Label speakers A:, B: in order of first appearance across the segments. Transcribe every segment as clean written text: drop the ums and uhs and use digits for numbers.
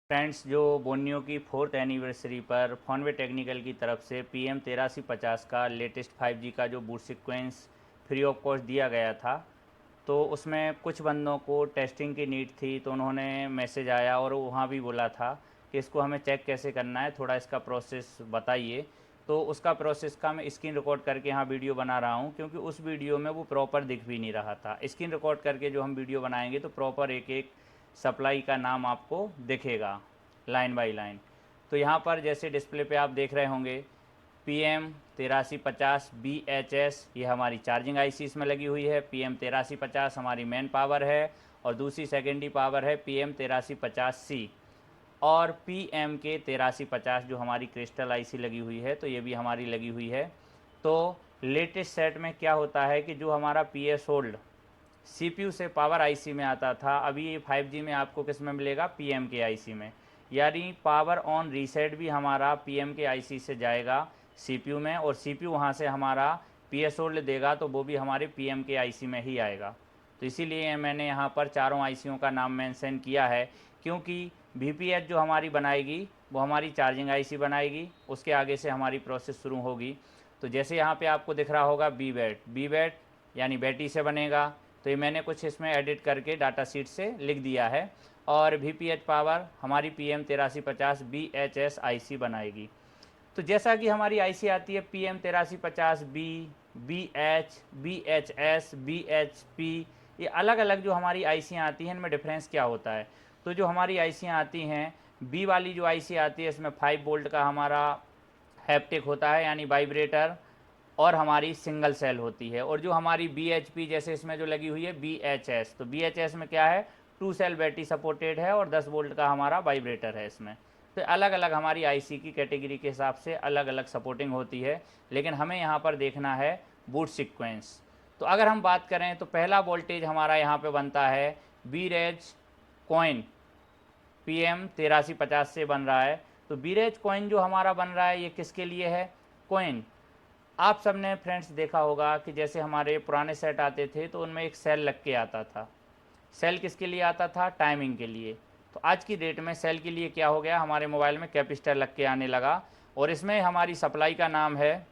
A: Friends, जो बोनियो की 4th anniversary पर फोनवे टेक्निकल की तरफ से PM8350 का लेटेस्ट 5G का जो boot sequence free of cost दिया गया था, तो उसमें कुछ बंदों को टेस्टिंग की नीड थी, तो उन्होंने मैसेज आया और वहाँ भी बोला था कि इसको हमें चेक कैसे करना है, थोड़ा इसका प्रोसेस बताइए। तो उसका प्रोसेस का मैं स्क्रीन रिकॉर्ड करके यहाँ वीडियो बना रहा हूँ, क्योंकि उस वीडियो में वो प्रॉपर दिख भी नहीं रहा था। स्क्रीन रिकॉर्ड करके जो हम वीडियो बनाएंगे तो प्रॉपर एक एक सप्लाई का नाम आपको दिखेगा लाइन बाय लाइन। तो यहाँ पर जैसे डिस्प्ले पे आप देख रहे होंगे PM8350 BHS, ये हमारी चार्जिंग आईसी इसमें लगी हुई है। PM8350 हमारी मेन पावर है और दूसरी सेकेंडरी पावर है PM8350C। और PM8350 जो हमारी क्रिस्टल आईसी लगी हुई है, तो ये भी हमारी लगी हुई है। तो लेटेस्ट सेट में क्या होता है कि जो हमारा PS होल्ड CPU से पावर आईसी में आता था, अभी ये 5G में आपको किस में मिलेगा, PM के आईसी में। यानी पावर ऑन रीसेट भी हमारा PM के आईसी से जाएगा CPU में, और CPU वहाँ से हमारा PS होल्ड देगा तो वो भी हमारे PM के आईसी में ही आएगा। तो इसीलिए मैंने यहाँ पर चारों आईसीयों का नाम मेंशन किया है, क्योंकि VPH जो हमारी बनाएगी वो हमारी चार्जिंग आईसी बनाएगी, उसके आगे से हमारी प्रोसेस शुरू होगी। तो जैसे यहाँ पे आपको दिख रहा होगा बी बैट यानी बैटरी से बनेगा, तो ये मैंने कुछ इसमें एडिट करके डाटा शीट से लिख दिया है। और VPH पावर हमारी PM8350 BHS आईसी बनाएगी। तो जैसा कि हमारी आईसी आती है PM8350B, BH, BHS, BHP, ये अलग अलग जो हमारी आईसियाँ आती हैं, इनमें डिफरेंस क्या होता है। तो जो हमारी आईसियाँ आती हैं, बी वाली जो आईसी आती है, इसमें 5 वोल्ट का हमारा हैप्टिक होता है यानी वाइब्रेटर, और हमारी सिंगल सेल होती है। और जो हमारी BHP जैसे इसमें जो लगी हुई है BHS, तो BHS में क्या है, 2 सेल बैटरी सपोर्टेड है और 10 वोल्ट का हमारा वाइब्रेटर है इसमें। तो अलग अलग हमारी आईसी की कैटेगरी के हिसाब से अलग अलग सपोर्टिंग होती है, लेकिन हमें यहाँ पर देखना है बूट सीक्वेंस। तो अगर हम बात करें तो पहला वोल्टेज हमारा यहाँ पे बनता है बीरेज कॉइन, PM8350 से बन रहा है। तो बीरेज कॉइन जो हमारा बन रहा है, ये किसके लिए है, कॉइन। आप सब ने फ्रेंड्स देखा होगा कि जैसे हमारे पुराने सेट आते थे तो उनमें एक सेल लग के आता था। सेल किसके लिए आता था, टाइमिंग के लिए। तो आज की डेट में सेल के लिए क्या हो गया, हमारे मोबाइल में कैपेसिटर लग के आने लगा, और इसमें हमारी सप्लाई का नाम है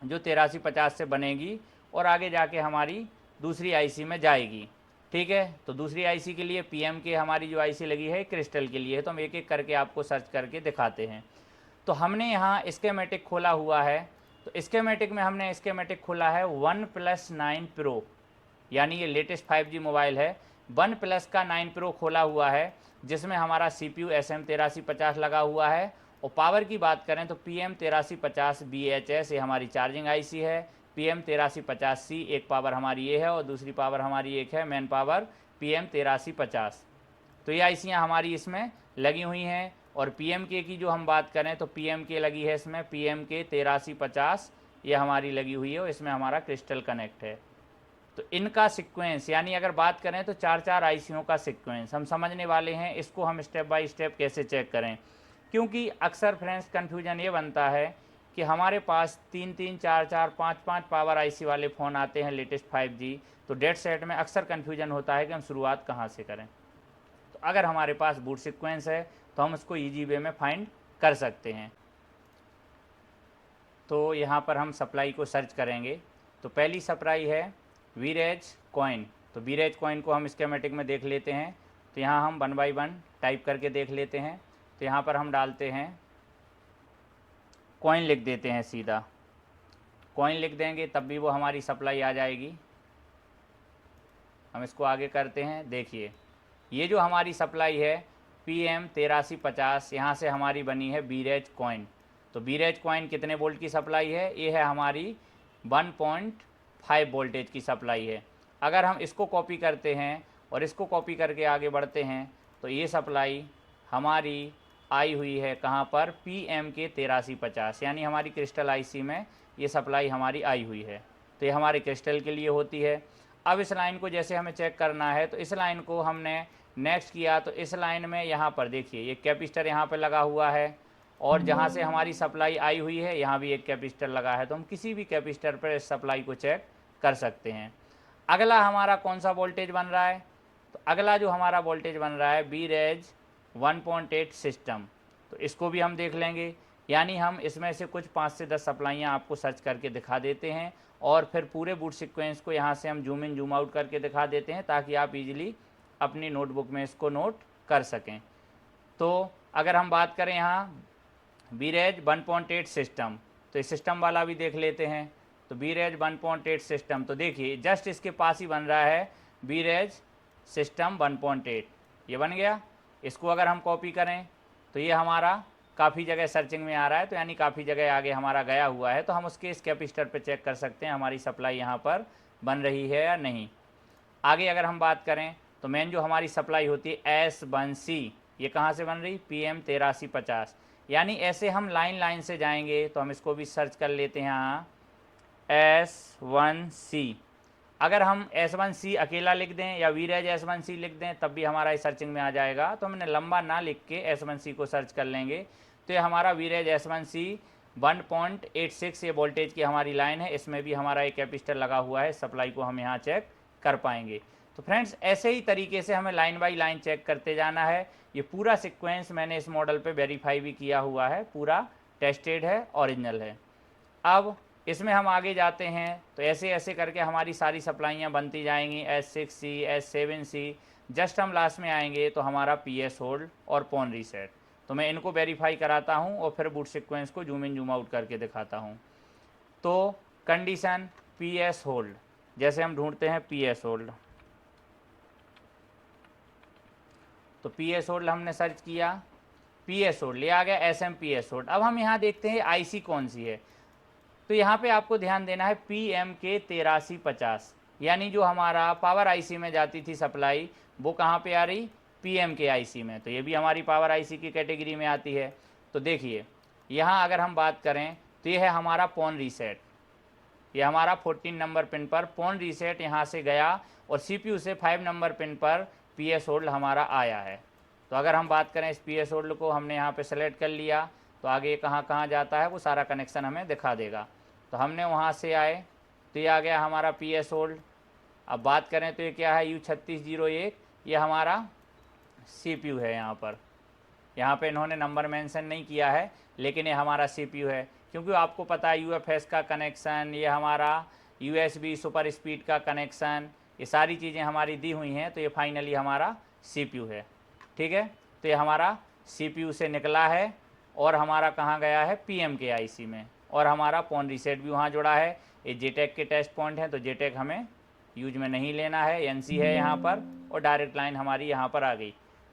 A: जो 8350 से बनेगी और आगे जाके हमारी दूसरी आईसी में जाएगी। ठीक है, तो दूसरी आईसी के लिए PM के हमारी जो आईसी लगी है क्रिस्टल के लिए है। तो हम एक एक करके आपको सर्च करके दिखाते हैं। तो हमने यहाँ स्कीमेटिक खोला हुआ है। तो स्कीमेटिक में हमने स्कीमेटिक खोला है OnePlus 9 Pro, यानी ये लेटेस्ट 5G मोबाइल है। OnePlus का 9 Pro खोला हुआ है, जिसमें हमारा CPU SM8350 लगा हुआ है। और पावर की बात करें तो PM8350 BHS ये हमारी चार्जिंग आईसी है। PM8350C एक पावर हमारी ये है और दूसरी पावर हमारी एक है मेन पावर PM8350। तो ये आईसियाँ हमारी इसमें लगी हुई हैं। और PMK की जो हम बात करें तो PMK लगी है इसमें, PMK8350 ये हमारी लगी हुई है और इसमें हमारा क्रिस्टल कनेक्ट है। तो इनका सीक्वेंस, यानी अगर बात करें तो चार चार आईसियों का सीक्वेंस हम समझने वाले हैं। इसको हम स्टेप बाय स्टेप कैसे चेक करें, क्योंकि अक्सर फ्रेंड्स कन्फ्यूजन ये बनता है कि हमारे पास 3-3, 4-4, 5-5 पावर आईसी वाले फ़ोन आते हैं लेटेस्ट 5G। तो डेट सेट में अक्सर कन्फ्यूजन होता है कि हम शुरुआत कहाँ से करें। तो अगर हमारे पास बूट सीक्वेंस है तो हम उसको ईजी वे में फाइंड कर सकते हैं। तो यहाँ पर हम सप्लाई को सर्च करेंगे। तो पहली सप्लाई है वीरेज कॉइन। तो वीरेज कॉइन को हम स्कीमेटिक में देख लेते हैं। तो यहाँ हम 1 बाय 1 टाइप करके देख लेते हैं। तो यहाँ पर हम डालते हैं कॉइन, लिख देते हैं सीधा कॉइन लिख देंगे, तब भी वो हमारी सप्लाई आ जाएगी। हम इसको आगे करते हैं। देखिए, ये जो हमारी सप्लाई है PM8350, यहाँ से हमारी बनी है बीरेज कॉइन। तो बीरेज कॉइन कितने वोल्ट की सप्लाई है, ये है हमारी 1.5 वोल्टेज की सप्लाई है। अगर हम इसको कॉपी करते हैं और इसको कॉपी करके आगे बढ़ते हैं तो ये सप्लाई हमारी आई हुई है कहाँ पर, PM8350, यानी हमारी क्रिस्टल आईसी में ये सप्लाई हमारी आई हुई है। तो ये हमारे क्रिस्टल के लिए होती है। अब इस लाइन को जैसे हमें चेक करना है, तो इस लाइन को हमने नेक्स्ट किया। तो इस लाइन में यहाँ पर देखिए, ये कैपेसिटर यहाँ पर लगा हुआ है, और जहाँ से हमारी सप्लाई आई हुई है यहाँ भी एक कैपेसिटर लगा है। तो हम किसी भी कैपेसिटर पर इस सप्लाई को चेक कर सकते हैं। अगला हमारा कौन सा वोल्टेज बन रहा है, तो अगला जो हमारा वोल्टेज बन रहा है बीरेज 1.8 सिस्टम, तो इसको भी हम देख लेंगे। यानी हम इसमें से कुछ 5 से 10 सप्लाइयाँ आपको सर्च करके दिखा देते हैं और फिर पूरे बूट सीक्वेंस को यहाँ से हम जूम इन जूम आउट करके दिखा देते हैं ताकि आप इजीली अपनी नोटबुक में इसको नोट कर सकें। तो अगर हम बात करें यहाँ बीरेज 1.8 सिस्टम, तो इस सिस्टम वाला भी देख लेते हैं। तो बीरेज 1.8 सिस्टम, तो देखिए जस्ट इसके पास ही बन रहा है बीरेज सिस्टम 1.8, ये बन गया। इसको अगर हम कॉपी करें तो ये हमारा काफ़ी जगह सर्चिंग में आ रहा है, तो यानी काफ़ी जगह आगे हमारा गया हुआ है। तो हम उसके इस कैपेसिटर पे चेक कर सकते हैं हमारी सप्लाई यहाँ पर बन रही है या नहीं। आगे अगर हम बात करें तो मेन जो हमारी सप्लाई होती है S1C, ये कहाँ से बन रही, PM 8350। यानी ऐसे हम लाइन लाइन से जाएंगे तो हम इसको भी सर्च कर लेते हैं यहाँ S1C। अगर हम S1C अकेला लिख दें या वीरेज S1C लिख दें तब भी हमारा इस सर्चिंग में आ जाएगा। तो हमने लंबा ना लिख के S1C को सर्च कर लेंगे तो ये हमारा वीरेज S1C 1.86 ये वोल्टेज की हमारी लाइन है। इसमें भी हमारा एक कैपेसिटर लगा हुआ है, सप्लाई को हम यहाँ चेक कर पाएंगे। तो फ्रेंड्स ऐसे ही तरीके से हमें लाइन बाई लाइन चेक करते जाना है। ये पूरा सीक्वेंस मैंने इस मॉडल पे वेरीफाई भी किया हुआ है, पूरा टेस्टेड है, ओरिजिनल है। अब इसमें हम आगे जाते हैं तो ऐसे ऐसे करके हमारी सारी सप्लाइयाँ बनती जाएंगी, S6C, S7C। जस्ट हम लास्ट में आएंगे तो हमारा PS होल्ड और पॉन रीसेट। तो मैं इनको वेरीफाई कराता हूँ और फिर बूट सीक्वेंस को जूम इन जूम आउट करके दिखाता हूँ। तो कंडीशन PS होल्ड, जैसे हम ढूंढते हैं PS होल्ड, तो PS होल्ड हमने सर्च किया, PS होल्ड ले आ गया, SMPS होल्ड। अब हम यहाँ देखते हैं IC कौन सी है। तो यहाँ पे आपको ध्यान देना है PMK 8350, यानी जो हमारा पावर IC में जाती थी सप्लाई वो कहाँ पे आ रही, PMK IC में। तो ये भी हमारी पावर IC की कैटेगरी में आती है। तो देखिए यहाँ अगर हम बात करें तो ये है हमारा पॉन रीसेट, ये हमारा 14 नंबर पिन पर पॉन रीसेट यहाँ से गया और CPU से 5 नंबर पिन पर PS होल्ड हमारा आया है। तो अगर हम बात करें इस PS होल्ड को हमने यहाँ पे सेलेक्ट कर लिया तो आगे कहाँ कहाँ जाता है वो सारा कनेक्शन हमें दिखा देगा। तो हमने वहाँ से आए तो ये आ गया हमारा PS होल्ड। अब बात करें तो ये क्या है, U3601, ये हमारा CPU है। यहाँ पे इन्होंने नंबर मेंशन नहीं किया है लेकिन ये हमारा CPU है, क्योंकि आपको पता है UFS का कनेक्शन, ये हमारा USB सुपर स्पीड का कनेक्शन, ये सारी चीज़ें हमारी दी हुई हैं। तो ये फाइनली हमारा CPU है, ठीक है। तो ये हमारा CPU से निकला है और हमारा कहाँ गया है, PMK IC में, और हमारा पॉन रीसेट भी वहाँ जुड़ा है। ये JTAG के टेस्ट पॉइंट हैं तो JTAG हमें यूज में नहीं लेना है, NC है यहाँ पर, और डायरेक्ट लाइन हमारी यहाँ पर आ गई।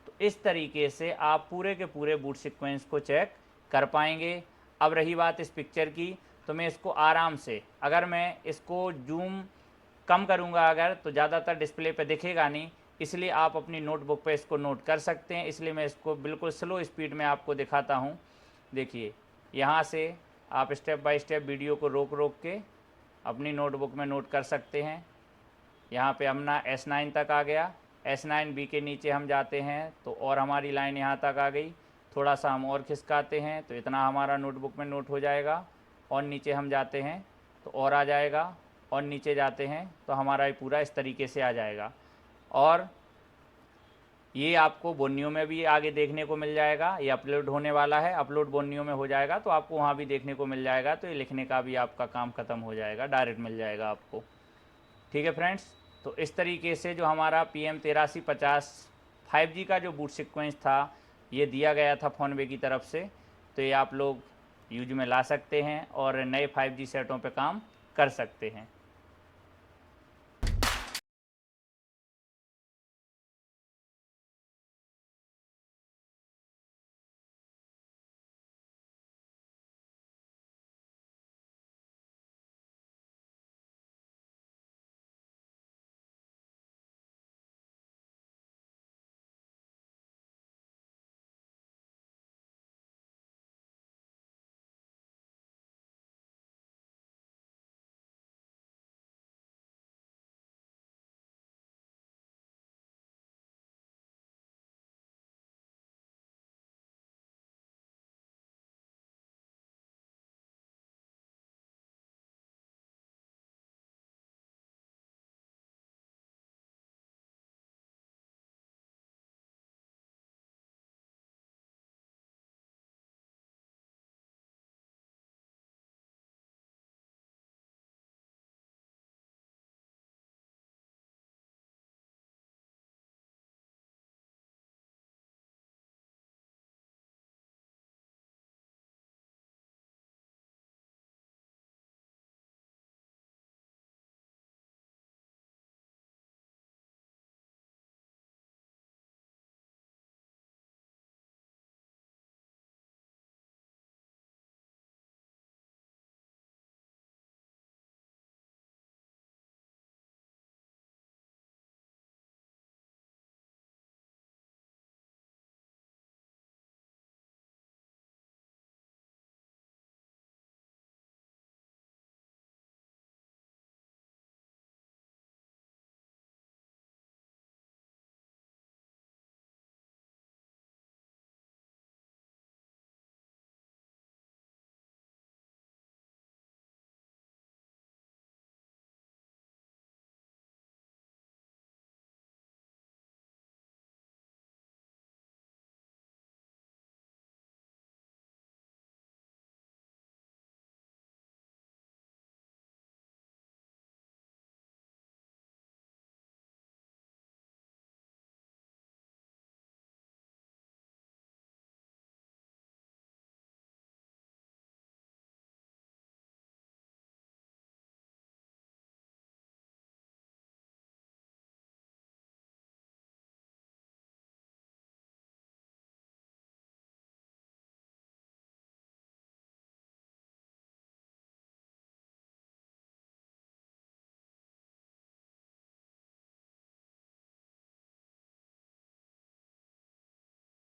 A: तो इस तरीके से आप पूरे के पूरे बूट सीक्वेंस को चेक कर पाएंगे। अब रही बात इस पिक्चर की, तो मैं इसको आराम से, अगर मैं इसको जूम कम करूँगा अगर, तो ज़्यादातर डिस्प्ले पे दिखेगा नहीं, इसलिए आप अपनी नोटबुक पे इसको नोट कर सकते हैं। इसलिए मैं इसको बिल्कुल स्लो स्पीड में आपको दिखाता हूँ। देखिए यहाँ से आप स्टेप बाय स्टेप वीडियो को रोक रोक के अपनी नोटबुक में नोट कर सकते हैं। यहाँ पे अपना S9 तक आ गया, S9B के नीचे हम जाते हैं तो और हमारी लाइन यहाँ तक आ गई। थोड़ा सा हम और खिसकाते हैं तो इतना हमारा नोटबुक में नोट हो जाएगा, और नीचे हम जाते हैं तो और आ जाएगा, और नीचे जाते हैं तो हमारा ये पूरा इस तरीके से आ जाएगा। और ये आपको बोर्नियो में भी आगे देखने को मिल जाएगा, ये अपलोड होने वाला है, अपलोड बोर्नियो में हो जाएगा तो आपको वहाँ भी देखने को मिल जाएगा। तो ये लिखने का भी आपका काम ख़त्म हो जाएगा, डायरेक्ट मिल जाएगा आपको, ठीक है फ्रेंड्स। तो इस तरीके से जो हमारा PM 8350 5G का जो बूट सीक्वेंस था ये दिया गया था फोनवे की तरफ से, तो ये आप लोग यूज में ला सकते हैं और नए 5G सेटों पे काम कर सकते हैं।